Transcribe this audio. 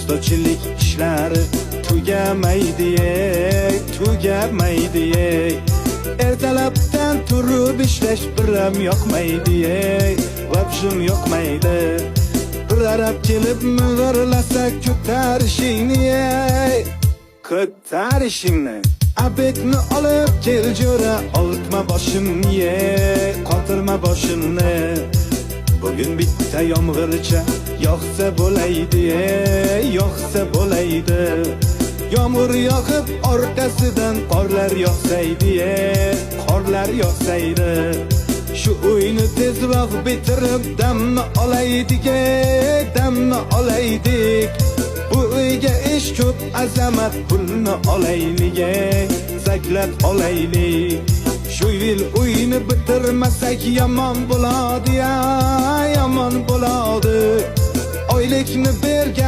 ustochilik ishlari tugamaydi, tugamaydi. Ertalabdan turib ishlash biram yoqmaydi, vabshim yoqmaydi. Bir arab kelib ming'irlasa ko'tarishingni, abetni olib kel jo'ra, oltma boshimni ye, qotirma boshimni. Bugün bitta yomg'ircha yoqsa bo'laydi, yoqsa bo'laydi. Yomg'ir yoqib orqasidan qorlar yoqsaydi, qorlar yoqsaydi. Shu uyni tezroq bitirib damni olaydik, damni olaydik. Bu uyga ish ko'p, azamat pulni olaylik, zaklab olaylik. Shu yil uyni bitirmasak yomon bo'ladi, yomon bo'ladi. Oylikni bergan